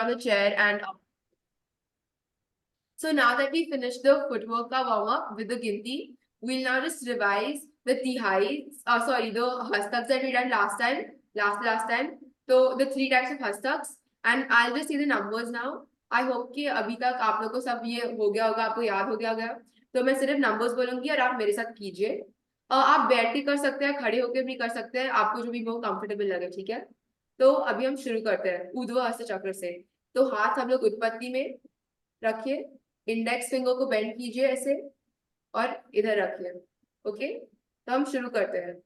the chair and up. So now that we finished the footwork ka warm up with the ginti, we'll now just revise the tihais. The hastaks that we done last time. So the 3 types of hastaks, and I'll just say the numbers now. I hope कि अभी तक आप लोगों को सब ये हो गया होगा, आपको याद हो गया होगा. तो मैं सिर्फ नंबर्स बोलूंगी और आप मेरे साथ कीजिए. आप बैठ के कर सकते हैं, खड़े होकर भी कर सकते हैं, आपको जो भी वो कंफर्टेबल लगे. ठीक है, तो अभी हम शुरू करते हैं ऊर्ध्व हस्त चक्र से. तो हाथ हम लोग उत्पत्ति में रखिए, इंडेक्स फिंगर को बेंड कीजिए ऐसे और इधर रखिए. ओके, तो हम शुरू करते हैं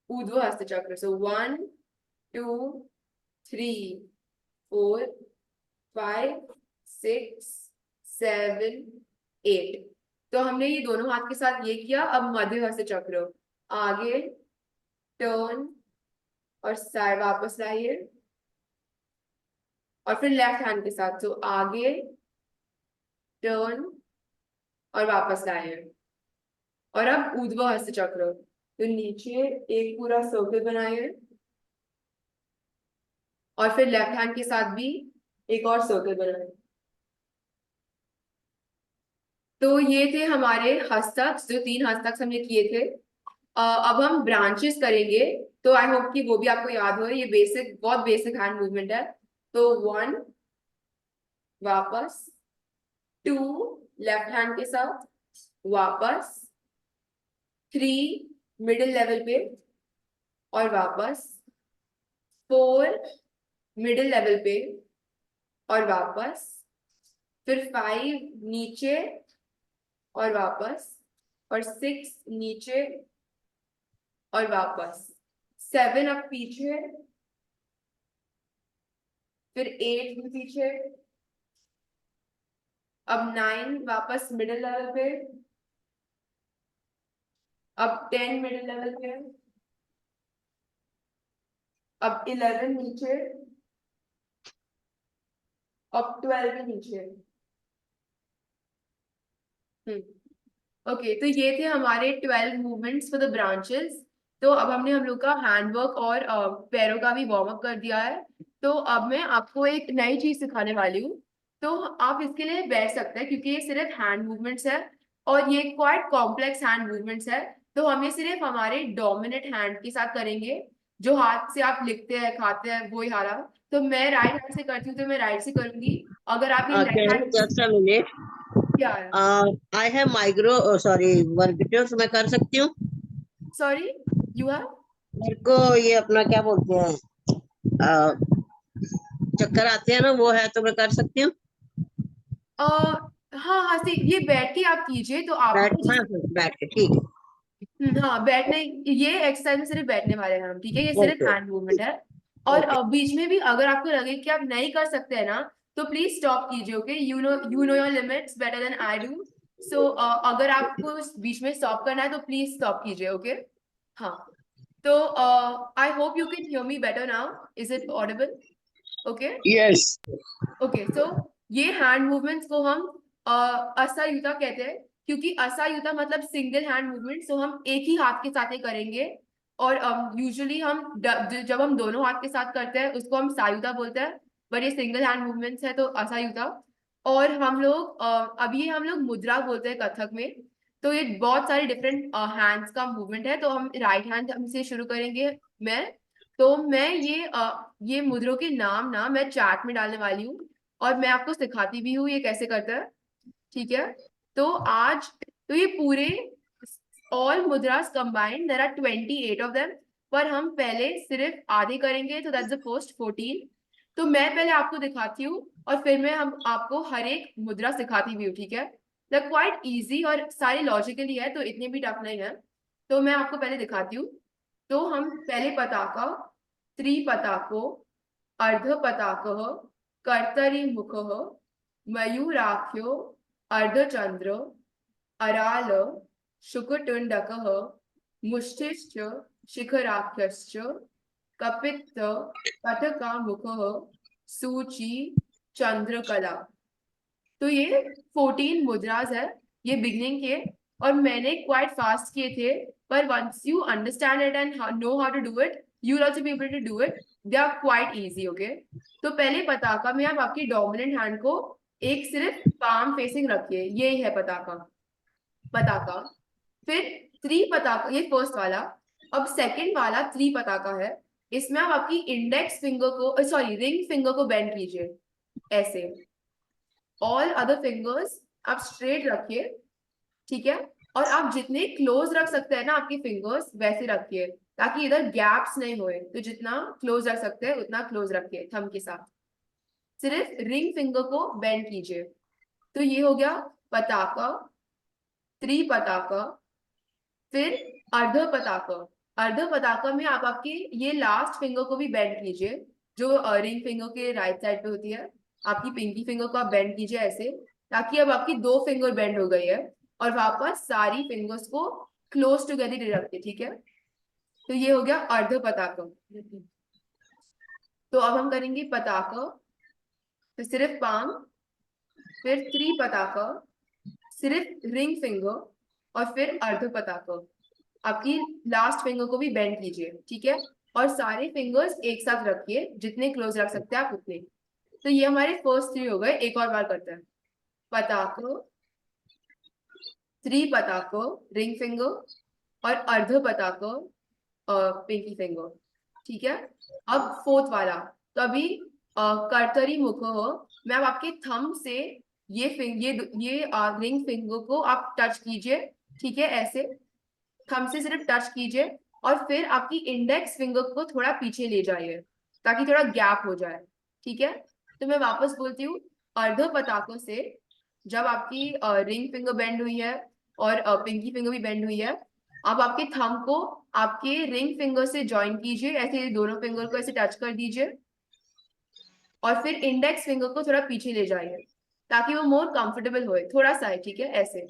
ऊर्ध्व हस्त चक्र. सो 1 2 3 4 5 6 7 8. तो हमने ये दोनों हाथ के साथ ये किया. अब मध्य हस्त चक्र, आगे टर्न और साइड वापस लाइए, और फिर लेफ्ट हैंड के साथ. तो आगे टर्न और वापस लाइए. और अब ऊर्ध्व हस्त चक्र, तो नीचे एक पूरा सर्कल बनाइए और फिर लेफ्ट हैंड के साथ भी एक और सर्कल बनाइए. तो ये थे हमारे हस्तक, जो 3 हस्तक हमने किए थे. अब हम ब्रांचेस करेंगे, तो आई होप कि वो भी आपको याद हो. ये बेसिक, बहुत बेसिक हैंड मूवमेंट है. तो 1 वापस, 2 लेफ्ट हैंड के साथ वापस, 3 मिडिल लेवल पे और वापस, 4 मिडिल लेवल पे और वापस, फिर 5 नीचे और वापस, और 6 नीचे और वापस, 7 अब पीछे, फिर 8 भी पीछे, अब 9 वापस मिडिल लेवल पे, अब 10 मिडिल लेवल पे, अब 11 नीचे, अब 12 भी नीचे. ओके, तो ये थे हमारे 12 मूवमेंट्स फॉर द ब्रांचेस. तो अब हमने हम लोग का हैंडवर्क और पैरों का भी वार्म अप कर दिया है. तो अब मैं आपको एक नई चीज सिखाने वाली हूँ. तो आप इसके लिए बैठ सकते हैं, क्योंकि ये सिर्फ हैंड मूवमेंट्स है और ये क्वाइट कॉम्प्लेक्स हैंड मूवमेंट्स है. तो हम ये सिर्फ हमारे डोमिनेंट हैंड के साथ करेंगे. जो हाथ से आप लिखते हैं, खाते हैं, वो ही हारा. तो मैं राइट हैंड से करती हूँ, तो मैं राइट से करूंगी. अगर आप ये left hand, just a minute, क्या है? आई हैव माइग्रो सॉरी वर्बिटल्स, मैं कर सकती हूँ? Sorry, you have? मेरे को ये अपना क्या बोलते हैं, चक्कर आते हैं ना, वो है, तो मैं कर सकती हूँ? हाँ हाँ, से ये बैठ के आप कीजिए. तो बैठ, आपको जिस, हाँ हाँ, बैठ के ठीक है. हाँ बैठने, ये एक्सरसाइज में सिर्फ बैठने वाले हैं हम. ठीक है, ये सिर्फ ओके हैंड मूवमेंट है. और ओके. बीच में भी अगर आपको लगे कि आप नहीं कर सकते हैं ना, तो प्लीज स्टॉप कीजिए. Okay, you know your limits better than I do. So अगर आपको बीच में स्टॉप करना है तो प्लीज स्टॉप कीजिए. ओके, हाँ. तो I hope you can hear me better now. Is it audible? Okay. Yes. Okay, so ये हैंड मूवमेंट्स को हम असायुता कहते हैं, क्योंकि असायुता मतलब सिंगल हैंड मूवमेंट. सो हम एक ही हाथ के साथ ही करेंगे. और यूजुअली हम जब हम दोनों हाथ के साथ करते हैं उसको हम सायुता बोलते हैं. पर ये सिंगल हैंड मूवमेंट्स है तो असायुता. और हम लोग अभी हम लोग मुद्रा बोलते हैं कथक में. तो ये बहुत सारे डिफरेंट हैंड्स का मूवमेंट है. तो हम राइट हैंड से शुरू करेंगे. मैं तो मैं ये मुद्रों के नाम ना मैं चैट में डालने वाली हूँ, और मैं आपको सिखाती भी हूँ ये कैसे करता है. ठीक है, तो आज, तो ये पूरे ऑल मुद्रास combined there are 28 of them. पर हम पहले सिर्फ आधे करेंगे, तो दैट्स द फर्स्ट 14. तो मैं पहले आपको दिखाती हूँ और फिर मैं हम आपको हर एक मुद्रा सिखाती भी हूँ. ठीक है, द क्वाइट इजी और सारी लॉजिकली है, तो इतने भी टफ नहीं है. तो मैं आपको पहले दिखाती हूँ. तो हम पहले पताका, त्रिपताको, अर्धपताकः, कर्तरीमुखः, मयूराख्यो, अर्धचंद्र, अराल, शुकटुंडकः, मुष्टिश्च, शिखराख्यश्च, कपित्त, कटकामुखः, सूची, चंद्रकला. तो ये 14 मुद्राज है, ये बिगनिंग के. और मैंने क्वाइट फास्ट किए थे, पर once you understand it and know how to do it, you will also be able to do it. They are quite easy, okay? तो पहले पताका में आप आपकी डोमिनेंट हैंड को एक सिर्फ पाम फेसिंग रखिए, ये है पताका। पताका, फिर थ्री पताका, ये फर्स्ट वाला। अब सेकंड वाला थ्री पताका है, इसमें आप आपकी इंडेक्स फिंगर को, सॉरी रिंग फिंगर को बेंड कीजिए ऐसे। ऑल अदर फिंगर्स आप स्ट्रेट रखिए, ठीक है? और आप जितने क्लोज रख सकते हैं ना आपकी फिंगर्स, वैसे रखिए ताकि इधर गैप्स नहीं होए। तो जितना क्लोज रख सकते हैं उतना क्लोज रखिए थंब के साथ। सिर्फ रिंग फिंगर को बेंड कीजिए। तो ये हो गया पताका, त्रि पताका, फिर अर्ध पताका। अर्ध पताका में आप आपके ये लास्ट फिंगर को भी बेंड कीजिए, जो रिंग फिंगर के राइट साइड पे होती है। आपकी पिंकी फिंगर को आप बेंड कीजिए ऐसे, ताकि अब आपकी दो फिंगर बेंड हो गई है। और वापस सारी फिंगर्स को क्लोज टुगेदर रखिए, ठीक है? तो ये हो गया अर्ध पताका। तो अब हम करेंगे पताका, तो सिर्फ पाम, फिर त्रि पताका, सिर्फ रिंग फिंगर, और फिर अर्ध पताका। आपकी लास्ट फिंगर को भी बेंड कीजिए, ठीक है? और सारे फिंगर्स एक साथ रखिए, जितने क्लोज रख सकते हैं आप उतने। तो ये हमारे फर्स्ट थ्री हो गए। एक और बार करते हैं। पताका, त्रि पताका रिंग फिंगर, और अर्ध पताका पिंकी फिंगर, ठीक है? अब फोर्थ वाला, तो अभी कर्तरी मुख हो, मैं अब आपके थंब से ये रिंग फिंगर को आप टच कीजिए, ठीक है? ऐसे थंब से सिर्फ टच कीजिए, और फिर आपकी इंडेक्स फिंगर को थोड़ा पीछे ले जाइए ताकि थोड़ा गैप हो जाए, ठीक है? तो मैं वापस बोलती हूँ। अर्ध पताकों से जब आपकी रिंग फिंगर बेंड हुई है और पिंकी फिंगर भी बेंड हुई है, आप आपके थंब को आपके रिंग फिंगर से ज्वाइन कीजिए, ऐसे दोनों फिंगर को ऐसे टच कर दीजिए, और फिर इंडेक्स फिंगर को थोड़ा पीछे ले जाइए ताकि वो मोर कंफर्टेबल होए, थोड़ा सा है, ठीक है? ऐसे,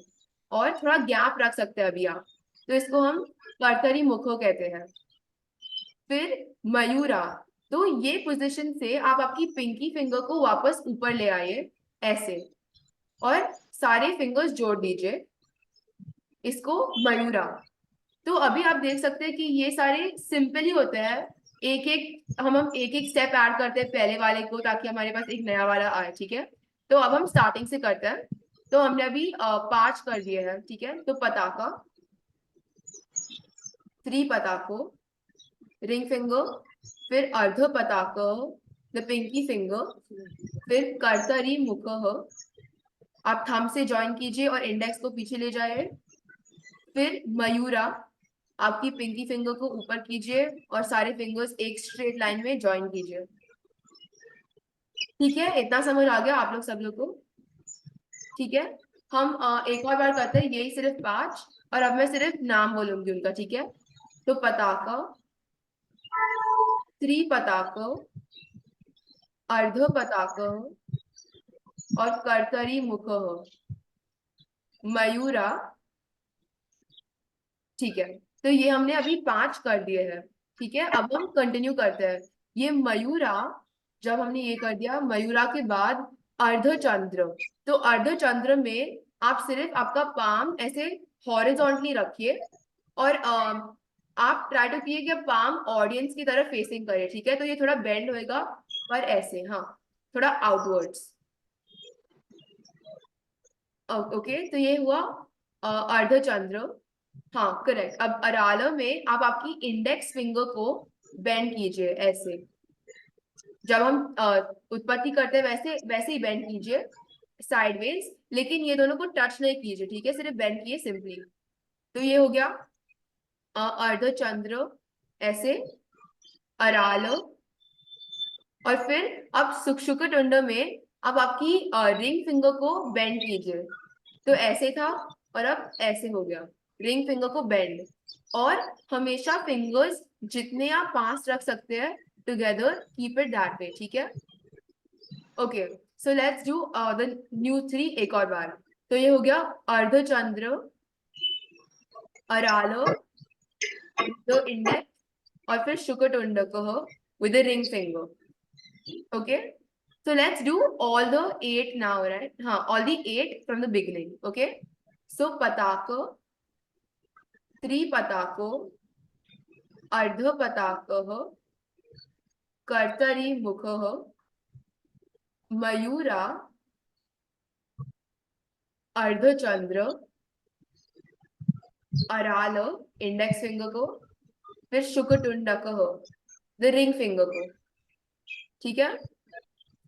और थोड़ा गैप रख सकते हैं अभी आप। तो इसको हम कर्तरी मुखो कहते हैं। फिर मयूरा, तो ये पोजीशन से आप आपकी पिंकी फिंगर को वापस ऊपर ले आइए ऐसे, और सारे फिंगर्स जोड़ दीजिए, इसको मयूरा। तो अभी आप देख सकते हैं कि ये सारे सिंपल ही होते हैं। एक एक हम एक एक स्टेप ऐड करते हैं पहले वाले को, ताकि हमारे पास एक नया वाला आए, ठीक है? तो अब हम स्टार्टिंग से करते हैं। तो हमने अभी 5 कर दिए हैं, ठीक है? तो पताका, त्रि पताको, रिंग फिंगर, फिर अर्ध पताका, द पिंकी फिंगर, फिर कर्तरी मुख, आप थंब से ज्वाइन कीजिए और इंडेक्स को पीछे ले जाइए। फिर मयूरा, आपकी पिंकी फिंगर को ऊपर कीजिए और सारे फिंगर्स एक स्ट्रेट लाइन में ज्वाइन कीजिए, ठीक है? इतना समझ आ गया आप लोग सब लोग को? ठीक है। हम एक और बार करते हैं, यही सिर्फ 5, और अब मैं सिर्फ नाम बोलूंगी उनका, ठीक है? तो पताका, त्रि पताका, अर्ध पताका, और कर्तरी मुख, मयूरा, ठीक है? तो ये हमने अभी 5 कर दिए हैं, ठीक है? अब हम कंटिन्यू करते हैं। ये मयूरा, जब हमने ये कर दिया, मयूरा के बाद अर्धचंद्र। तो अर्धचंद्र में आप सिर्फ आपका पाम ऐसे हॉरिजॉन्टली रखिए, और आप ट्राई टू किए कि पाम ऑडियंस की तरफ फेसिंग करे, ठीक है? तो ये थोड़ा बेंड होएगा, पर ऐसे, हाँ, थोड़ा आउटवर्ड्स। ओके, तो ये हुआ अर्धचंद्र। हाँ, करेक्ट। अब अराला में आप आपकी इंडेक्स फिंगर को बेंड कीजिए ऐसे, जब हम उत्पत्ति करते हैं वैसे वैसे ही बेंड कीजिए साइडवेज, लेकिन ये दोनों को टच नहीं कीजिए, ठीक है? सिर्फ बेंड किए सिंपली। तो ये हो गया अर्धचंद्र ऐसे, अराल, और फिर अब शुक्रटुंड में अब आपकी रिंग फिंगर को बेंड कीजिए। तो ऐसे था, और अब ऐसे हो गया, रिंग फिंगर को बेंड। और हमेशा फिंगर्स जितने आप पास रख सकते हैं together, keep it that way, ठीक है? Okay, so let's do the new 3 एक और बार। तो ये हो गया अर्धचंद्र, अराल, द इंडेक्स, और फिर शुक्रटुंड with the ring finger. Okay, so let's do all the 8 now, right? All the 8 from the beginning. Okay, so pataka, tri patako, अर्धपताकः कर्तरीमुखः मयूरा अर्धचंद्र अराल इंडेक्स फिंगर को, फिर शुकटुंडकः द रिंग फिंगर को, ठीक है।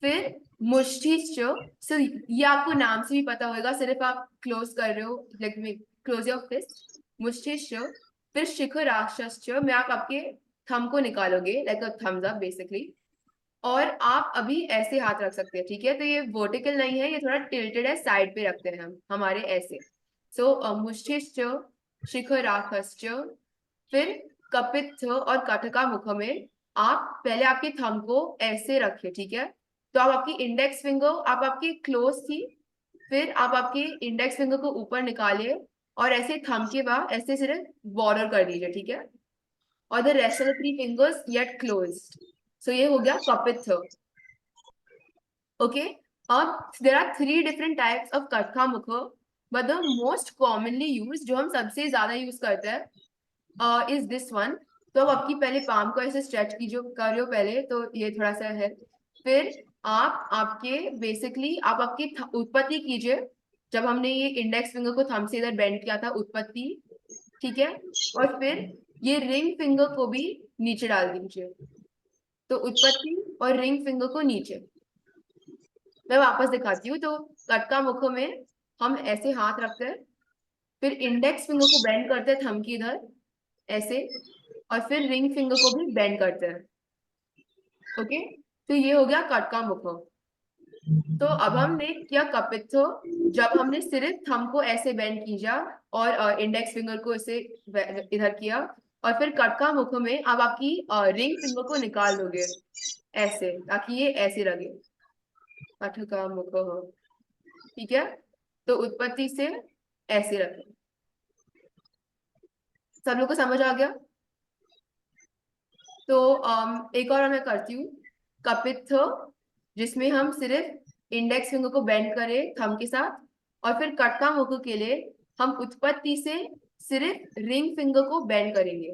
फिर मुष्टिश्च, सो ये आपको नाम से भी पता होगा, सिर्फ आप क्लोज कर रहे हो, लाइक क्लोज योर फिस्ट, मुष्टिश्च। फिर शिखराक्षश्च में आप आपके थंब को निकालोगे, like a thumbs up basically, और आप अभी ऐसे हाथ रख सकते हैं, ठीक है। तो ये वर्टिकल नहीं है, ये थोड़ा टिल्टेड है, साइड पे रखते हैं हम हमारे ऐसे। सो मुष्टिश्च शिखराक्षश्च। फिर कपित्थ और कटका मुख में आप पहले आपके थंब को ऐसे रखिए, ठीक है। तो आप आपकी इंडेक्स फिंगर, आप आपकी क्लोज थी, फिर आप आपकी इंडेक्स फिंगर को ऊपर निकालिए और ऐसे थंब के बाद ऐसे सिर्फ बॉर्डर कर दीजिए, ठीक है। और the rest of the three fingers yet closed. So ये हो गया कपित्थ। ओके, अब there are three different types of कटका मुख, but the most commonly use, जो हम सबसे ज्यादा यूज करते हैं, इज दिस वन। तो अब आपकी पहले पाम को ऐसे स्ट्रेच कीजिए, कर रहे हो पहले, तो ये थोड़ा सा है। फिर आप आपके बेसिकली आप आपकी उत्पत्ति कीजिए, जब हमने ये इंडेक्स फिंगर को थंब से इधर बेंड किया था, उत्पत्ति, ठीक है। और फिर ये रिंग फिंगर को भी नीचे डाल दीजिए, तो उत्पत्ति और रिंग फिंगर को नीचे। मैं वापस दिखाती हूँ। तो कटका मुख में हम ऐसे हाथ रखते हैं, फिर इंडेक्स फिंगर को बेंड करते हैं थंब की इधर ऐसे, और फिर रिंग फिंगर को भी बेंड करते हैं। ओके, तो ये हो गया कटका मुख। तो अब हमने किया कपित्थ, जब हमने सिर्फ थंब को ऐसे बेंड किया और इंडेक्स फिंगर को ऐसे इधर किया, और फिर कटका मुख में अब आपकी रिंग फिंगर को निकाल दोगे ऐसे, ताकि ये ऐसे लगे, कटका मुख हो, ठीक है। तो उत्पत्ति से ऐसे रखें। सब लोग को समझ आ गया? तो एक और मैं करती हूँ, कपित्थ, जिसमें हम सिर्फ इंडेक्स फिंगर को बेंड करें थंब के साथ, और फिर कटका मुख के लिए हम उत्पत्ति से सिर्फ रिंग फिंगर को बेंड करेंगे।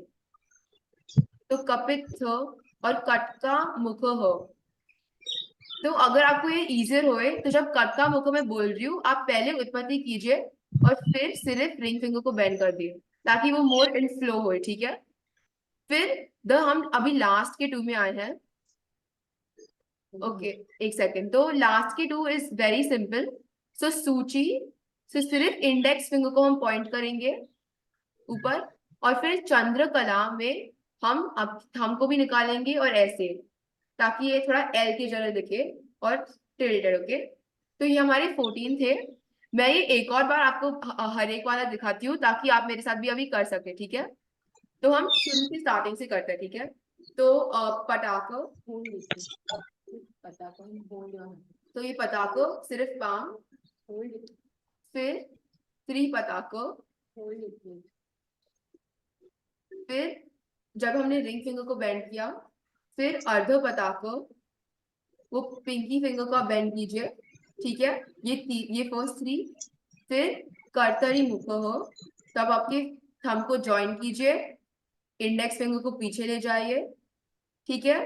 तो कपित्थ और कटका मुख हो। तो अगर आपको ये इजियर होए, तो जब कटका मुख में बोल रही हूँ, आप पहले उत्पत्ति कीजिए और फिर सिर्फ रिंग फिंगर को बेंड कर दिए, ताकि वो मोर इन फ्लो हो, ठीक है। फिर हम अभी लास्ट के टू में आए हैं। ओके, एक सेकेंड। तो लास्ट की टू इज वेरी सिंपल। सो सूची, सो सिर्फ इंडेक्स फिंगर को हम पॉइंट करेंगे ऊपर, और फिर चंद्रकला में हम अब थंब को भी निकालेंगे और ऐसे, ताकि ये थोड़ा एल की जगह दिखे और टिल्टेड। ओके, तो ये हमारे 14 थे। मैं ये एक और बार आपको हर एक वाला दिखाती हूँ, ताकि आप मेरे साथ भी अभी कर सके, ठीक है। तो हम शुरू से स्टार्टिंग से करते हैं, ठीक है। तो पटाखा, तो ये पताको सिर्फ पाम, फिर थ्री पताको, फिर जब हमने रिंग फिंगर को बेंड किया, फिर अर्ध पताको, वो पिंकी फिंगर को आप बेंड कीजिए, ठीक है। ये फर्स्ट थ्री। फिर कर्तरी मुख हो, तब आपके थंब को ज्वाइन कीजिए, इंडेक्स फिंगर को पीछे ले जाइए, ठीक है।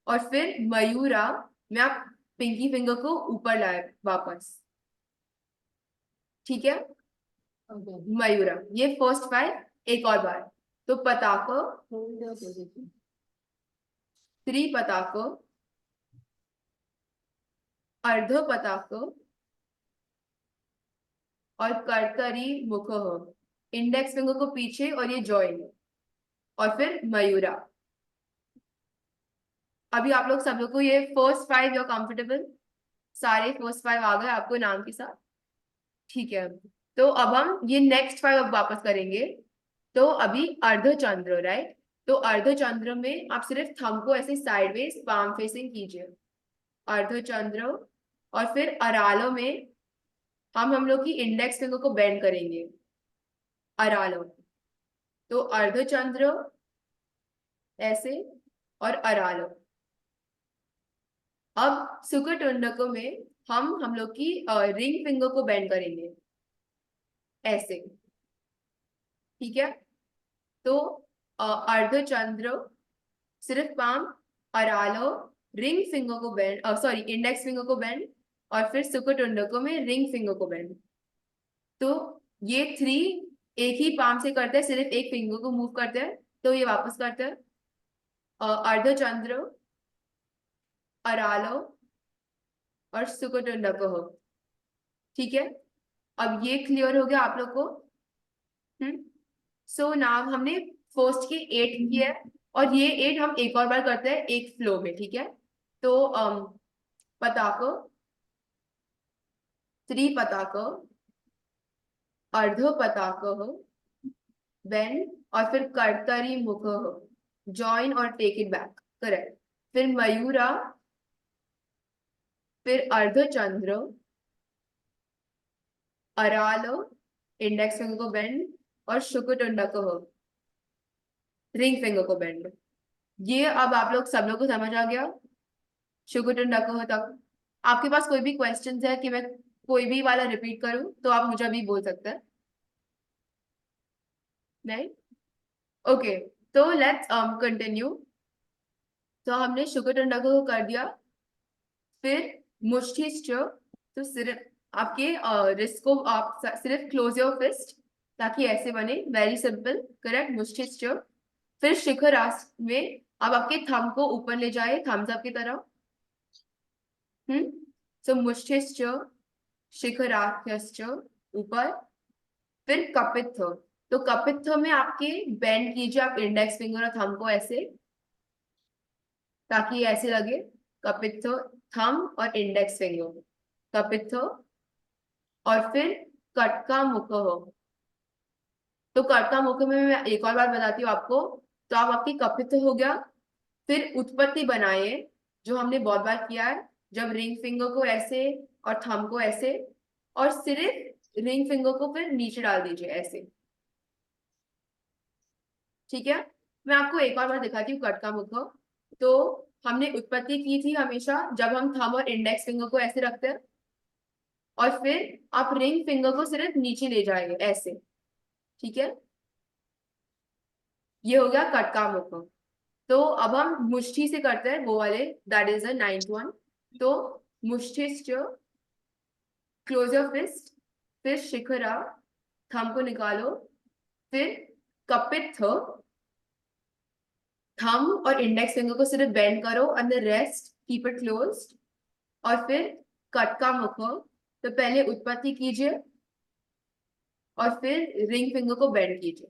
और फिर मयूरा में आप पिंकी फिंगर को ऊपर लाए वापस, ठीक है। मयूरा, ये फर्स्ट फाइव। एक और बार। तो पताको, त्रि पताको, अर्ध पताको और कर्तरी मुख हो, इंडेक्स फिंगर को पीछे और ये जॉइन, और फिर मयूरा। अभी आप लोग सब लोग को ये फर्स्ट फाइव योर कंफर्टेबल, सारे फर्स्ट फाइव आ गए आपको नाम के साथ, ठीक है। तो अब हम ये नेक्स्ट फाइव अब वापस करेंगे। तो अभी अर्धचंद्र, राइट। तो अर्धचंद्र में आप सिर्फ थंब को ऐसे साइडवेज पाम फेसिंग कीजिए, अर्धचंद्र। और फिर अरालो में हम लोग की इंडेक्स फिंगर को बेंड करेंगे, अरालो। तो अर्धचंद्र ऐसे और अरालो। अब सुकटुंडक में हम लोग की रिंग फिंगर को बेंड करेंगे ऐसे, ठीक है। तो अर्धचंद्र सिर्फ पाम, अरालो रिंग फिंगर को बेंड, सॉरी इंडेक्स फिंगर को बेंड, और फिर सुकुटुंडको में रिंग फिंगर को बेंड। तो ये थ्री एक ही पाम से करते हैं, सिर्फ एक फिंगर को मूव करते हैं। तो ये वापस करते हैं, अर्धचंद्र, अरालो और सुकुटुंडको। ठीक है, अब ये क्लियर हो गया आप लोग को। सो नाउ हमने फर्स्ट के 8 किए हैं, और ये 8 हम एक और बार करते हैं एक फ्लो में। ठीक है, तो पताको, त्रिपताको, अर्ध पताको, बेंड, और फिर कर्तरी मुख, जॉइन और टेक इट बैक, करेक्ट। फिर मयूरा, फिर अर्धचंद्र, अरालो इंडेक्स फिंगर को बेंड, और शुकुटुंडको रिंग फिंगर को बेंड। ये अब आप लोग सब लोग को समझ आ गया शुकुटुंडको तक? आपके पास कोई भी क्वेश्चन है कि मैं कोई भी वाला रिपीट करूं तो आप मुझे अभी बोल सकते हैं। नहीं? ओके, तो लेट्स कंटिन्यू। तो हमने शुकुटुंडको को कर दिया, फिर मुष्टिश्च, तो सिर्फ आपके रिस्ट को आप सिर्फ क्लोज योर फिस्ट ताकि ऐसे बने, वेरी सिंपल, करेक्ट, मुष्टिश्च। फिर शिखरास्त्र में आप आपके थंब को ऊपर ले जाए, थम्स अप की तरह। सो मुष्टिश्च, शिखराख्यश्च, ऊपर। फिर कपित्थ, तो कपित्थ में आपके बेंड कीजिए आप इंडेक्स फिंगर और थंब को ऐसे, ताकि ये ऐसे लगे, कपित्थ, थंब और इंडेक्स फिंगर, कपित्थ। और फिर कटका मुख हो, तो कटका मुख में मैं एक और बार बताती हूँ आपको। तो आप आपकी कपित्थ हो गया, फिर उत्पत्ति बनाए जो हमने बहुत बार किया है, जब रिंग फिंगर को ऐसे और थंब को ऐसे, और सिर्फ रिंग फिंगर को फिर नीचे डाल दीजिए ऐसे। ठीक है, मैं आपको एक और बार दिखाती हूँ कटका मुख। तो हमने उत्पत्ति की थी हमेशा जब हम थंब और इंडेक्स फिंगर को ऐसे रखते हैं, और फिर आप रिंग फिंगर को सिर्फ नीचे ले जाएंगे ऐसे। ठीक है, ये हो गया कटका मुख। तो अब हम मुष्टि से करते हैं वो वाले, that is the 9th one. तो मुष्टिश्च, क्लोज योर फिस्ट, फिर शिखरा, थंब को निकालो, फिर कपित्थ, थंब और इंडेक्स फिंगर को सिर्फ बेंड करो and the rest keep it closed. और फिर कटका मुख, तो पहले उत्पत्ति कीजिए और फिर रिंग फिंगर को बेंड कीजिए,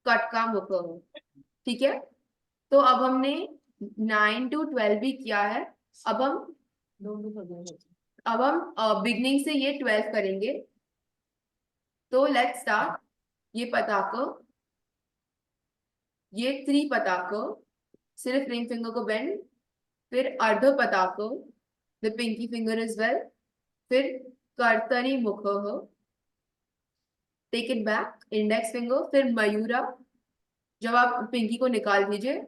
कटका मुख। ठीक है, तो अब हमने 9 to 12 भी किया है। अब हम बिगनिंग से ये 12 करेंगे। तो लेट्स स्टार्ट। ये पताका, ये त्रिपताका, सिर्फ रिंग फिंगर को बेंड, फिर अर्ध पताका, the pinky finger is well, फिर कर्तरी मुख, take it back, index finger, फिर मयूरा, जब आप पिंकी को निकाल दीजिए,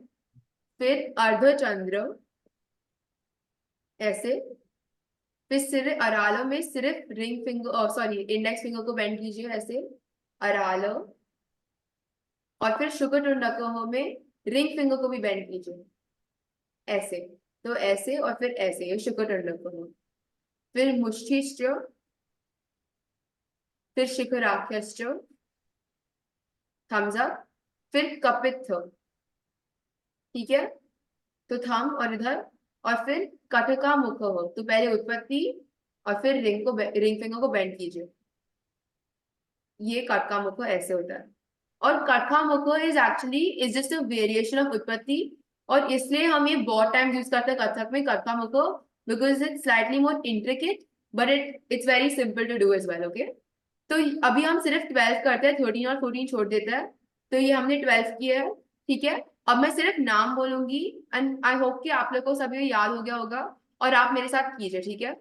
फिर अर्धचंद्र ऐसे, फिर सिर्फ अरालो में सिर्फ ring finger, sorry index finger को बेंड कीजिए ऐसे, अरालो। और फिर शुक्रटुंडको में रिंग फिंगर को भी बेंड कीजिए ऐसे, तो ऐसे और फिर ऐसे, ये शुक्रटुंडको। फिर मुष्टिश्च, फिर शिखराख्यश्च, थम्स अप, फिर कपित्थ। ठीक है, तो थंब और इधर, और फिर कटका मुख हो, तो पहले उत्पत्ति और फिर रिंग फिंगर को बेंड कीजिए, ये कटका मुख ऐसे होता है। और कटका मुख is just a variation of उत्पत्ति, और इसलिए हम ये बहुत टाइम यूज करते हैं कथक में, कटका मुख, because it's slightly more intricate, but it's very simple to do as well. Okay, तो अभी हम सिर्फ 12 करते हैं, 13 और 14 छोड़ देते हैं। तो ये हमने 12 किया है। ठीक है, अब मैं सिर्फ नाम बोलूंगी एंड आई होप कि आप लोग को सभी याद हो गया होगा, और आप मेरे साथ कीजिए। ठीक है,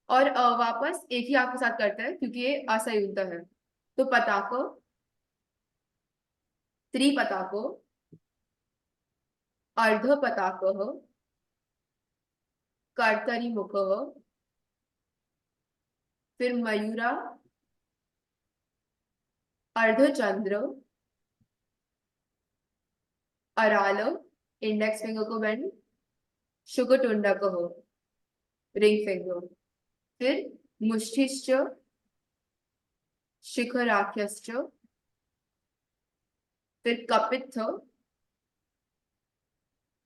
और वापस एक ही आपके साथ करते हैं क्योंकि ये असयुक्त है। तो पताको, त्रिपताको, अर्ध पताको, कर्तरी मुख, फिर मयूरा, अर्धचंद्र, अरालो, इंडेक्स फिंगर को बेंड, शुकटुंडा कहो, रिंग फिंगर। फिर मुष्टिश्च, शिखराख्यश्च, फिर कपित्थ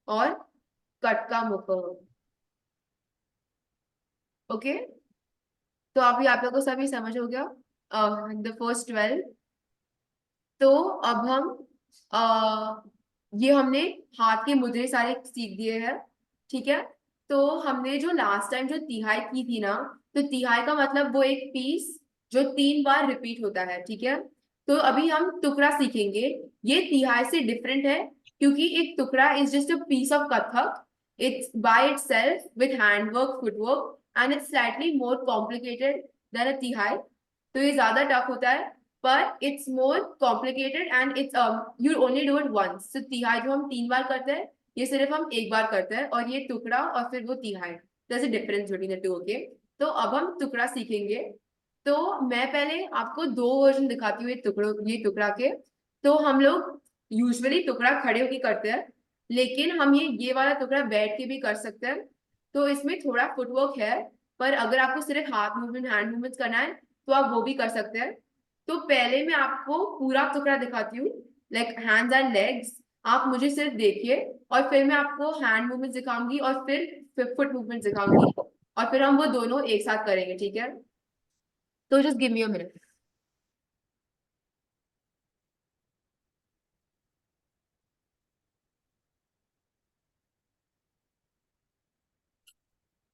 और कटका मुख। ओके, तो अभी आप लोगों को सभी समझ हो गया द फर्स्ट 12। तो अब हम ये हमने हाथ के मुद्रे सारे सीख दिए हैं, ठीक है। तो हमने जो लास्ट टाइम जो तिहाई की थी ना, तो तिहाई का मतलब वो एक पीस जो 3 बार रिपीट होता है, ठीक है। तो अभी हम टुकड़ा सीखेंगे। ये तिहाई से डिफरेंट है, क्योंकि एक टुकड़ा is just a piece of Kathak. It's by itself with handwork, footwork, and it's slightly more complicated then अ तिहाई। तो ये ज्यादा टफ होता है, पर it's more complicated and it's you only do it once. तो तिहाई जो हम 3 बार करते हैं, ये सिर्फ हम एक बार करते हैं, और ये टुकड़ा और फिर वो तिहाई। there's a difference between the two, okay? तो अब हम टुकड़ा सीखेंगे। तो मैं पहले आपको 2 वर्जन दिखाती हूँ ये टुकड़ा के। तो हम लोग यूजुअली टुकड़ा खड़े होके करते हैं, लेकिन हम ये वाला टुकड़ा बैठ के भी कर सकते हैं। तो इसमें थोड़ा फुटवर्क है, पर अगर आपको सिर्फ हाथ मूवमेंट, हैंड मूवमेंट्स करना है, तो आप वो भी कर सकते हैं। तो पहले मैं आपको पूरा टुकड़ा दिखाती हूँ, लाइक हैंड्स एंड लेग्स। आप मुझे सिर्फ देखिए, और फिर मैं आपको हैंड मूवमेंट दिखाऊंगी, और फिर फुट मूवमेंट दिखाऊंगी, और फिर हम वो दोनों एक साथ करेंगे, ठीक है। तो just give me a minute.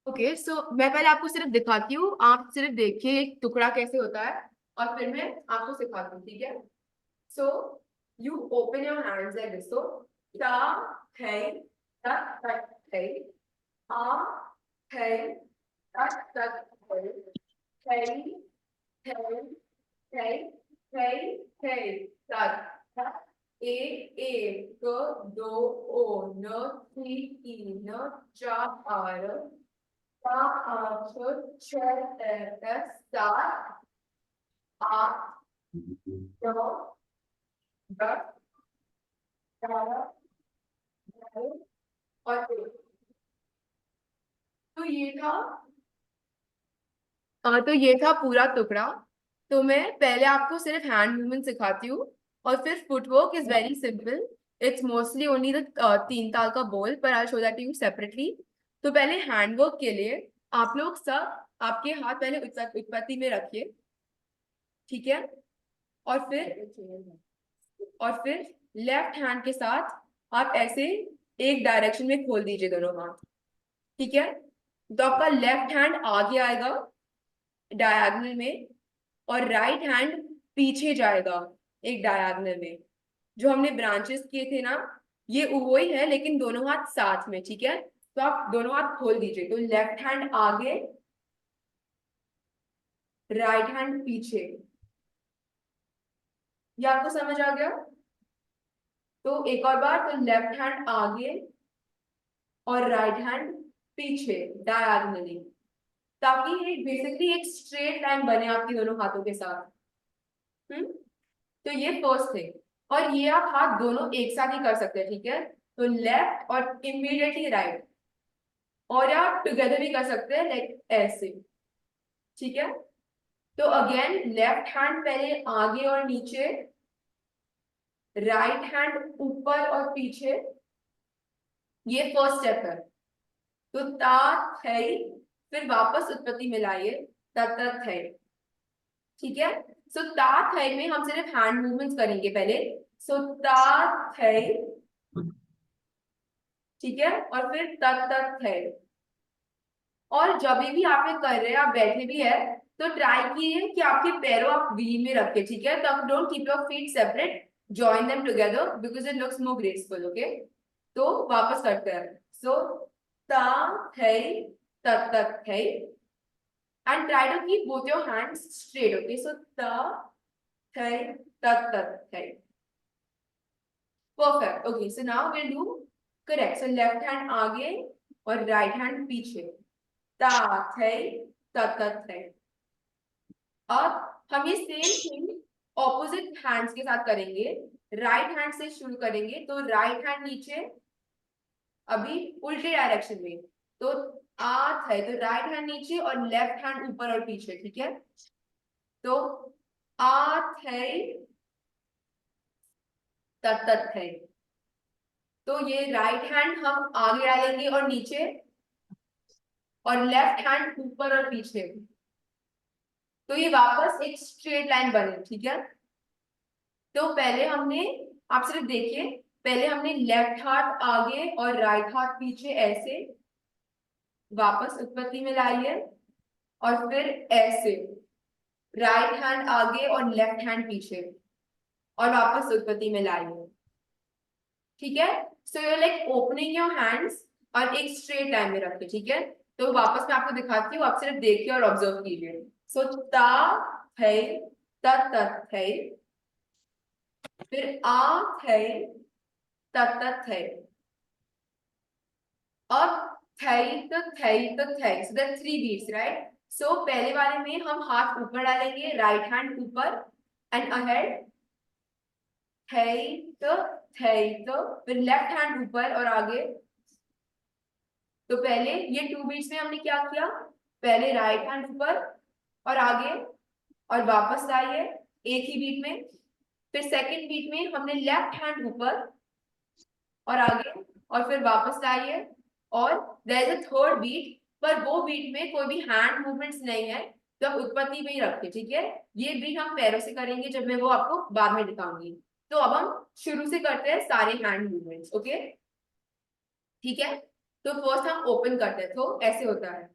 Okay, so मैं पहले आपको सिर्फ दिखाती हूँ, आप सिर्फ देखिए एक टुकड़ा कैसे होता है, और फिर मैं आपको सिखाती हूँ, ठीक है। So you open your hands like this. So ता है, ता तक है, आ है, तक है, है, है, है, है, तक, ए, एक, दो, ओ, न, तीन, तीन, चार, आर, पाँच, छः, सात, आठ, नौ, 10, 11, 12 और 13। तो ये था तो ये था पूरा टुकड़ा। तो मैं पहले आपको सिर्फ हैंड मूवमेंट सिखाती हूँ, और फिर footwork is very simple. It's mostly only the 3 ताल का बोल, पर I show that you separately. तो पहले हैंडवर्क के लिए आप लोग सब आपके हाथ पहले उत्पत्ति में रखिए, ठीक है। और फिर लेफ्ट हैंड के साथ आप ऐसे एक डायरेक्शन में खोल दीजिए दोनों हाथ, ठीक है। तो आपका लेफ्ट हैंड आगे आएगा डायगोनल में, और राइट हैंड पीछे जाएगा एक डायगोनल में। जो हमने ब्रांचेस किए थे ना, ये वो ही है, लेकिन दोनों हाथ साथ में, ठीक है। तो आप दोनों हाथ खोल दीजिए, तो लेफ्ट हैंड आगे, राइट हैंड पीछे। ये आपको समझ आ गया? तो एक और बार, तो लेफ्ट हैंड आगे और राइट हैंड पीछे डायगोनली, ताकि एक बेसिकली एक स्ट्रेट लाइन बने आपके दोनों हाथों के साथ। तो ये फर्स्ट थिंग। और ये आप हाथ दोनों एक साथ ही कर सकते हैं, ठीक है। तो लेफ्ट और इमीडिएटली राइट, और आप टुगेदर भी कर सकते हैं, लाइक ऐसे, ठीक है। तो अगेन लेफ्ट हैंड पहले आगे और नीचे, राइट हैंड ऊपर और पीछे। ये फर्स्ट स्टेप है। तो ता थे, फिर वापस उत्पत्ति में लाइए, तत थे, ठीक है। सो ता थे में हम सिर्फ हैंड मूवमेंट्स करेंगे पहले। सो ता थे, ठीक है, और फिर तत थे। और जब भी आप ये कर रहे हैं, आप बैठे भी है, तो ट्राई कीजिए कि आपके पैरों आप वी में रखें, ठीक है। तो don't keep your feet separate, join them together because it looks more graceful, okay. तो वापस करते हैं। सो ता थे, तत थे, and try to keep both your hands straight, okay? So ta थे, tat थे, perfect। Okay, so now we'll do correct। So left hand आगे और right hand पीछे, ता थे, tat थे। अब हम ये सेम थिंग ऑपोजिट हैंड्स के साथ करेंगे। राइट हैंड से शुरू करेंगे, तो राइट हैंड नीचे अभी उल्टे डायरेक्शन में, तो आठ है तो राइट हैंड नीचे और लेफ्ट हैंड ऊपर और पीछे, ठीक है। तो आठ है तत है, तो ये राइट हैंड हम आगे डालेंगे और नीचे, और लेफ्ट हैंड ऊपर और पीछे, तो ये वापस एक स्ट्रेट लाइन बने, ठीक है। तो पहले हमने, आप सिर्फ देखिए, पहले हमने लेफ्ट हाथ आगे और राइट हाथ पीछे ऐसे वापस उत्पत्ति में लाई है, और फिर ऐसे राइट हैंड आगे और लेफ्ट हैंड पीछे और वापस उत्पत्ति में लाई है, ठीक है। So you like opening your hands और एक स्ट्रेट लाइन में रखिए, ठीक है। तो वापस मैं आपको दिखाती हूँ, आप सिर्फ देखिए और ऑब्जर्व कीजिए। सो ता है, तत है, फिर आ है, तत है, अब थई तो थई तो थई, so that three beats, right. So पहले वाले में हम हाथ ऊपर डालेंगे, राइट हैंड ऊपर एंड अहेड, थई तो फिर लेफ्ट हैंड ऊपर और आगे। तो पहले ये टू बीट्स में हमने क्या किया, पहले राइट हैंड ऊपर और आगे और वापस लाइए एक ही बीट में, फिर सेकंड बीट में हमने लेफ्ट हैंड ऊपर और आगे और फिर वापस लाइए, और there is a third beat, पर वो बीट में कोई भी हैंड मूवमेंट्स नहीं है, तो आप उत्पत्ति में ही रखिए, ठीक है। ये बीट हम पैरों से करेंगे, जब मैं वो आपको बाद में दिखाऊंगी। तो अब हम शुरू से करते हैं सारे हैंड मूवमेंट्स, ओके, ठीक है। तो फर्स्ट हम ओपन करते हैं, तो ऐसे होता है।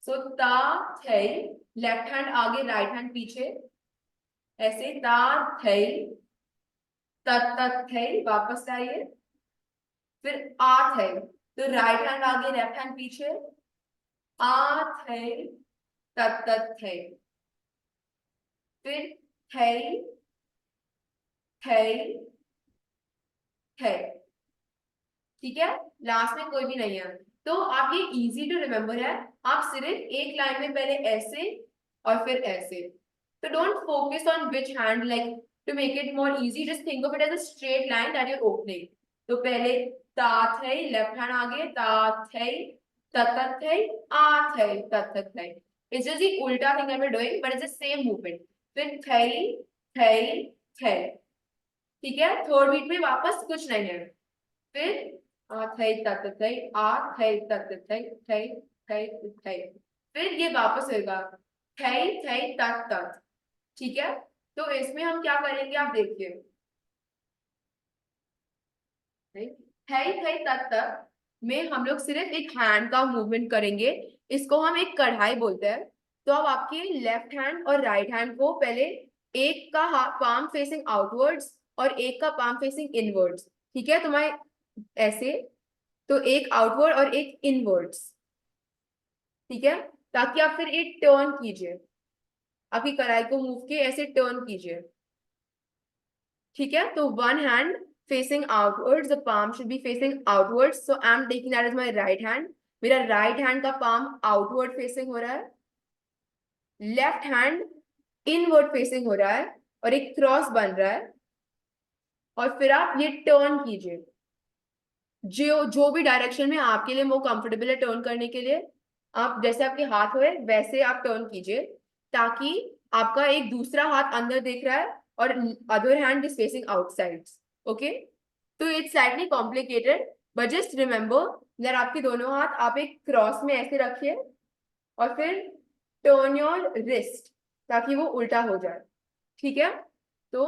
सो ता थे, लेफ्ट हैंड आगे राइट हैंड पीछे, ऐसे ता थे, तत थे, वापस लाइए, फिर आ थे, तो राइट हैंड आगे लेफ्ट हैंड पीछे, आ थे, तत थे, फिर थे थे थे, ठीक है। लास्ट में कोई भी नहीं है, तो आप ये इजी टू रिमेम्बर है। आप सिर्फ एक लाइन में पहले ऐसे और फिर ऐसे, तो don't focus on which hand, like to make it more easy just think of it as a straight line that your opening. तो पहले ता थे, लेफ्ट हैंड आगे, ता थे, तत थे, आ थे, तत थे। इट्स जस्ट द उल्टा thing that we are doing, but it's the same movement. फिर थे थे थे, ठीक है। थर्ड बीट में वापस कुछ नहीं है, फिर आ थे तत थे, आ थे तत थे, थे थे, फिर ये वापस होगा थे तत तत, ठीक है। तो इसमें हम क्या करेंगे, आप देखिए, थे तत तत में हम लोग सिर्फ एक हैंड का मूवमेंट करेंगे, इसको हम एक कढ़ाई बोलते हैं। तो अब आपके लेफ्ट हैंड और राइट हैंड को पहले एक का पाम फेसिंग आउटवर्ड्स और एक का पाम फेसिंग इनवर्ड्स, ठीक है, तुम्हारे ऐसे, तो एक आउटवर्ड और एक इनवर्ड्स, ठीक है, ताकि आप फिर एक टर्न कीजिए, आपकी कढ़ाई को मूव के ऐसे टर्न कीजिए, ठीक है। तो one hand facing outwards, the palm should be facing outwards, so I'm taking that as my right hand, मेरा राइट हैंड का palm outward facing हो रहा है, लेफ्ट हैंड इनवर्ड फेसिंग हो रहा है और एक क्रॉस बन रहा है, और फिर आप ये टर्न कीजिए, जो जो भी डायरेक्शन में आपके लिए वो कंफर्टेबल है टर्न करने के लिए, आप जैसे आपके हाथ हुए वैसे आप टर्न कीजिए, ताकि आपका एक दूसरा हाथ अंदर देख रहा है और other hand is facing outside, okay. तो it's slightly complicated, but just remember that आपके दोनों हाथ आप एक क्रॉस में ऐसे रखिए और फिर टर्न योर रिस्ट ताकि वो उल्टा हो जाए, ठीक है। तो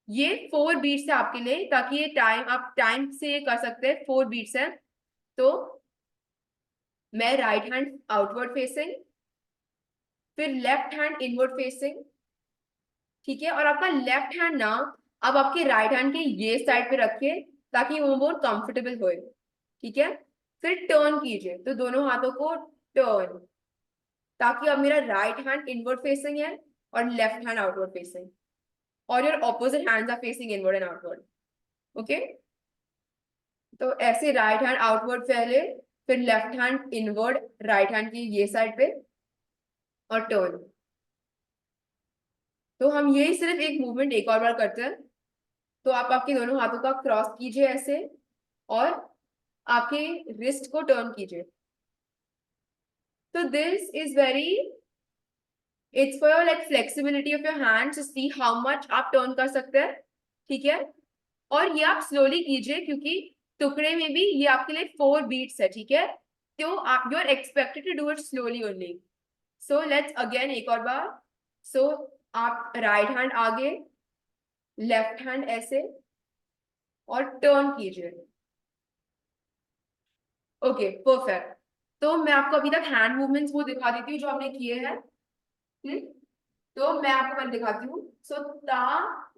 ये 4 बीट्स है आपके लिए, ताकि ये टाइम आप टाइम से ये कर सकते हैं, 4 बीट्स है। तो मैं राइट हैंड आउटवर्ड फेसिंग, फिर लेफ्ट हैंड इनवर्ड फेसिंग, ठीक है, और आपका लेफ्ट हैंड ना अब आपके राइट हैंड के ये साइड पे रखिए ताकि वो बहुत कंफर्टेबल होए, ठीक है। फिर टर्न कीजिए, तो दोनों हाथों को टर्न, ताकि अब मेरा राइट हैंड इनवर्ड फेसिंग है और लेफ्ट हैंड आउटवर्ड फेसिंग, और your opposite hands are facing inward and outward, okay. तो ऐसे राइट हैंड आउटवर्ड पहले, फिर left hand inward right hand की ये साइड पे और टर्न। तो हम यही सिर्फ एक मूवमेंट एक और बार करते हैं, तो आप आपके दोनों हाथों का क्रॉस कीजिए ऐसे और आपके रिस्ट को टर्न कीजिए. तो this is very, it's for your like flexibility of your hands to see how much आप टर्न कर सकते हैं. ठीक है. और ये आप स्लोली कीजिए क्योंकि टुकड़े में भी ये आपके लिए 4 बीट्स है. ठीक है. तो आप you are expected to do it slowly only. So let's again एक और बार. सो आप राइट हैंड आगे, लेफ्ट हैंड ऐसे और टर्न कीजिए. Okay perfect. तो मैं आपको अभी तक हैंड मूवमेंट्स वो दिखा देती हूँ जो आपने किए हैं. तो मैं आपको पहले दिखाती हूँ. सो ता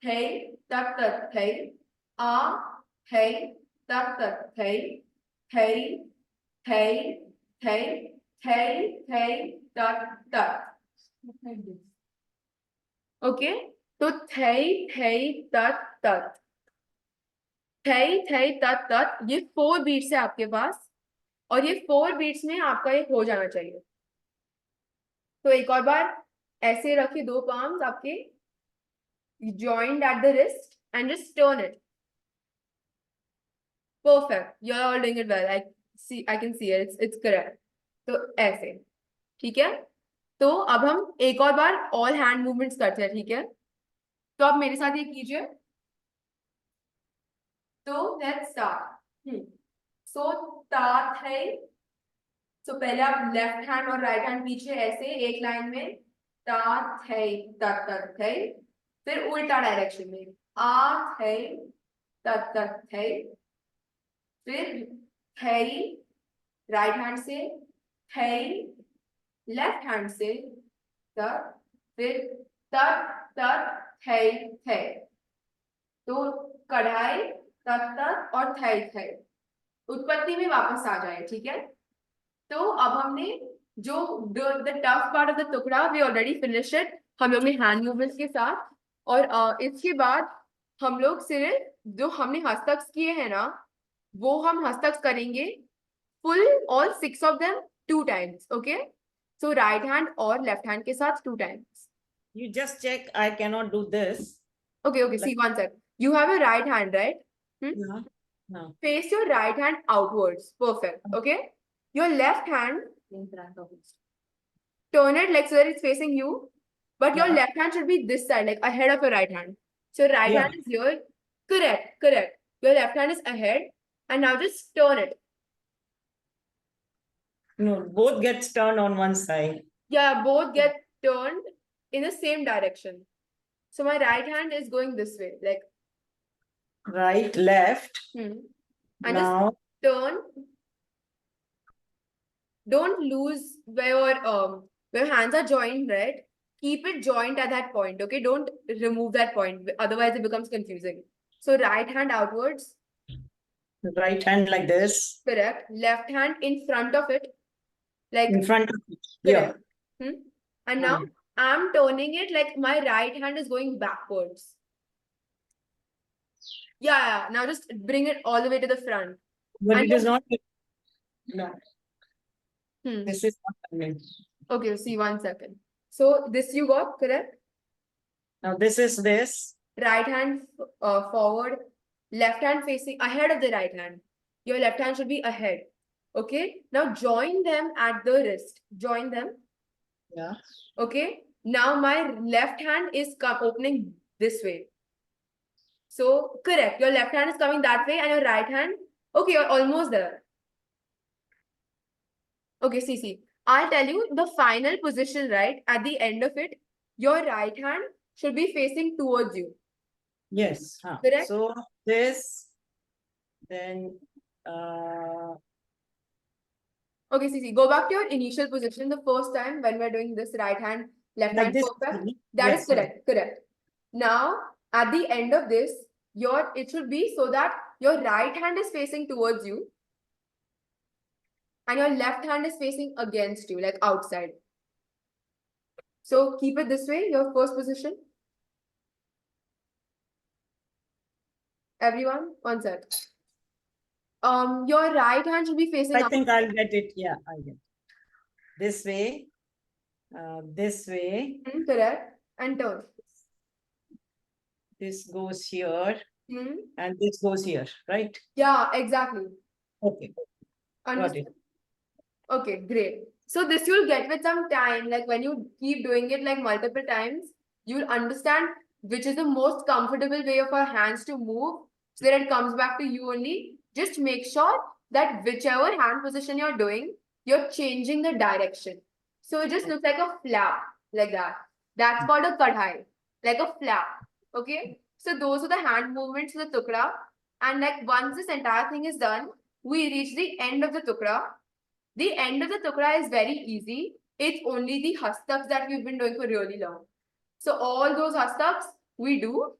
है, तक तक है, आ है, तक तक है, है, है, है, है, तक तक. ओके. तो थे तत तत, थे तत तत, ये 4 बीट्स है आपके पास और ये 4 बीट्स में आपका ये हो जाना चाहिए. तो एक और बार ऐसे रखिए, 2 palms आपके joined at the wrist and just turn it. Perfect. You're all doing it well. I can see it. It's correct. तो ऐसे. ठीक है. तो अब हम एक और बार ऑल हैंड मूवमेंट्स करते हैं. ठीक है. तो आप मेरे साथ ये कीजिए. तो लेट्स स्टार्ट. सो तात है. सो पहले आप लेफ्ट हैंड और राइट हैंड पीछे ऐसे एक लाइन में, तात है, तत तत है. फिर उल्टा डायरेक्शन में, आ है, तत तत है. फिर है राइट हैंड से, है लेफ्ट हैंड से, तत. फिर तत तत है. तो कढ़ाई, तत तत और थे. उत्पत्ति में वापस आ जाए. ठीक है. तो अब हमने जो the tough part of the टुकड़ा वी ऑलरेडी फिनिश इट, हम लोग ने हैंड मूवमेंट्स के साथ. और इसके बाद हम लोग सिर्फ जो हमने हस्तक किए हैं ना, वो हम हस्तक करेंगे full all 6 of them 2 times. Okay. So right hand और लेफ्ट हैंड के साथ 2 times. You just check. I cannot do this. Okay, see one sec. You have a right hand, right? Yeah. No. Face your right hand outwards. Perfect. Okay. Your left hand, turn it like so that it's facing you, but your Yeah. left hand should be this side, like ahead of your right hand. So your right Yeah. hand is here. Correct. Your left hand is ahead, and now just turn it. No, both gets turned on one side. Yeah, both get turned in the same direction. So my right hand is going this way, like Right, left. and Now. just turn. Don't lose where your hands are joined, right? Keep it joined at that point, okay? Don't remove that point, otherwise it becomes confusing. So right hand outwards, Right hand like this. correct. Left hand in front of it, like In front of it. Yeah. correct. And now I'm turning it like my right hand is going backwards. Yeah. Now just bring it all the way to the front. But And it is not. No. Hmm. This is not happening. Okay, see 1 second. So this you got, correct? Now this is this. Right hand forward, left hand facing ahead of the right hand. Your left hand should be ahead. Okay. Now join them at the wrist. Join them. Yeah. Okay. Now my left hand is opening this way. So correct. Your left hand is coming that way and your right hand. Okay, you're almost there. Okay, see. I'll tell you the final position, right? At the end of it, your right hand should be facing towards you. Yes. Correct. So this, then okay, see, go back to your initial position the first time when we're doing this right hand, left like hand this. perfect. That is correct. Now, at the end of this, it should be so that your right hand is facing towards you and your left hand is facing against you, like outside. So keep it this way, your first position. Everyone, one sec. Your right hand should be facing I think I'll get it. Yeah, I get it. This way. This way. Correct. And turn. This goes here. Hmm? and this goes here, right? Yeah, exactly. Okay, got Understood. it. Okay, great. So this you'll get with some time, like when you keep doing it like multiple times, you'll understand which is the most comfortable way of our hands to move so that it comes back to you only. Just make sure that whichever hand position you're doing, you're changing the direction. So it just looks like a flap, like that. That's called a kadhai, like a flap. Okay? So those are the hand movements of the tukra. And like once this entire thing is done, we reach the end of the tukra. The end of the tukra is very easy. It's only the hastaks that we've been doing for really long. So all those hastaks we do,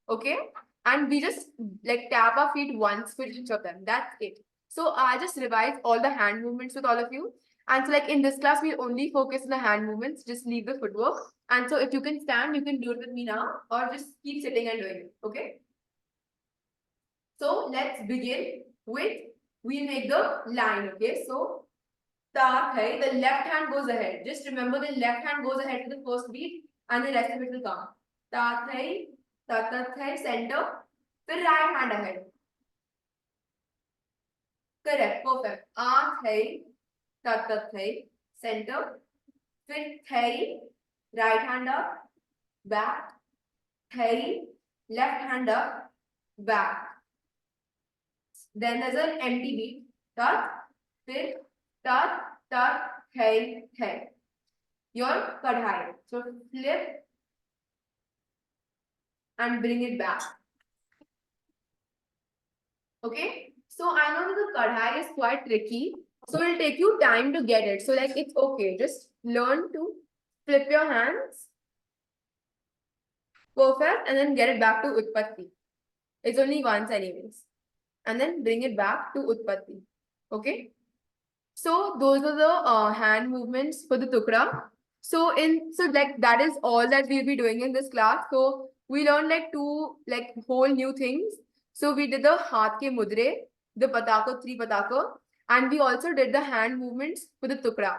okay? And we just like tap our feet once for each of them. That's it. So I'll just revise all the hand movements with all of you. And so like in this class, we'll only focus on the hand movements, just leave the footwork. And so if you can stand, you can do it with me now, or just keep sitting and doing it, okay? So let's begin with, we make the line, okay? So Tat hai, the left hand goes ahead. Just remember the left hand goes ahead to the first beat and the rest of it will come. Tat hai, tat hai, center. Then right hand ahead. Correct, perfect. Aat hai, tat hai, center. Then thai, right hand up, back. Thai, left hand up, back. Then there's an empty beat. Tat, then tat, thai, thai. Your kadhai. So flip and bring it back. Okay. So I know that the kadhai is quite tricky. So it'll take you time to get it. So like it's okay. Just learn to flip your hands. Perfect. And then get it back to Utpatti. It's only once anyways. And then bring it back to Utpatti. Okay. So those are the hand movements for the tukra. So like that is all that we'll be doing in this class. So we learned like two like whole new things. So we did the haath ke mudre, the pataka, three pataka, and we also did the hand movements for the tukra.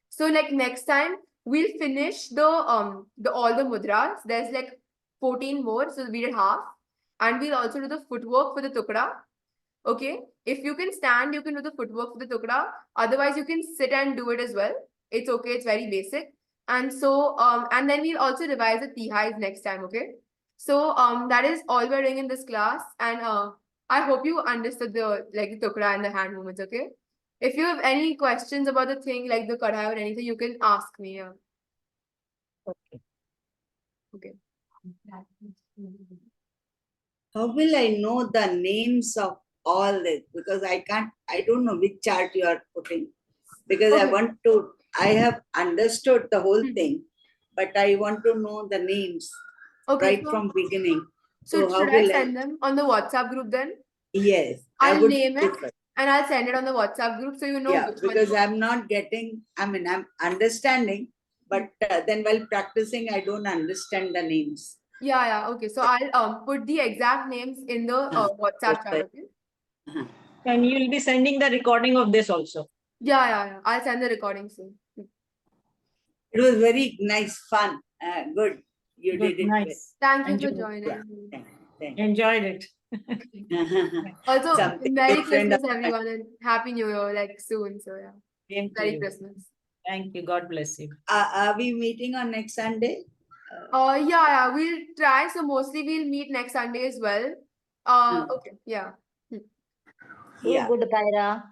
So like next time we'll finish the all the mudras. There's like 14 more, so we did half, and we'll also do the footwork for the tukra. Okay, if you can stand, you can do the footwork for the tukra. Otherwise, you can sit and do it as well. It's okay, it's very basic. And so, and then we'll also revise the tihais next time, okay? So, that is all we're doing in this class. And I hope you understood the like the tukra and the hand movements, okay? If you have any questions about the thing like the kadhai or anything, you can ask me. Okay. Okay. How will I know the names of all this? Because I don't know which chart you are putting. Because Okay. I have understood the whole Hmm. thing, but I want to know the names Okay, right so, from beginning. so So how should I will send them on the WhatsApp group then? Yes, I I'll would name it prefer. and I'll send it on the WhatsApp group so you know Yeah, which one. because I'm not getting, I'm understanding, but then while practicing, I don't understand the names. Yeah. Okay. So I'll put the exact names in the WhatsApp chat. Okay. Okay. And you'll be sending the recording of this also. Yeah. I'll send the recording soon. It was very nice, fun, good. You Good, did it. nice. Thank you for Enjoy. joining. Thank Enjoyed it. Also, Something Merry different. Christmas, everyone, and Happy New Year, like soon. So yeah, Same to Merry you. Christmas. Thank you. God bless you. Are we meeting on next Sunday? Yeah. We'll try. So mostly we'll meet next Sunday as well. Okay. Yeah. So Yeah. good, Kyra.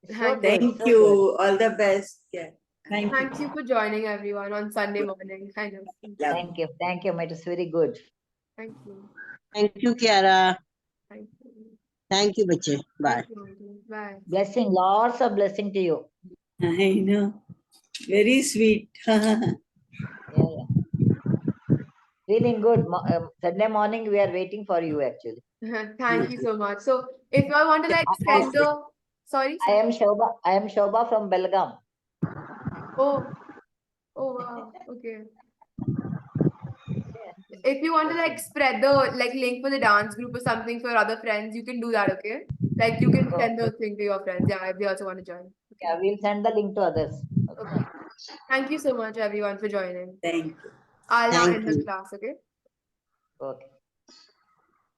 So Thank good. Thank so you. All the best. Yeah. Thank you. Thank you for joining everyone on Sunday morning. I know. Good. Thank you. It is very good. Thank you. Thank you, Kyra. Thank you. Thank you, bache. Bye. Thank you. Aunty. Bye. Blessing, lots of blessing to you. I know. Very sweet. Yeah. Feeling good. Sunday morning, we are waiting for you, actually. Thank you so much. So if you all want to like send the sorry. I am Shobha from Belgaum. Oh wow. Okay. If you want to like spread the like link for the dance group or something for other friends, you can do that, okay? Like you can send the thing to your friends. Yeah, if they also want to join. Yeah, we'll send the link to others. Okay. Thank you so much everyone for joining. Thank you. I'll now Thank end the you. class, okay? Okay.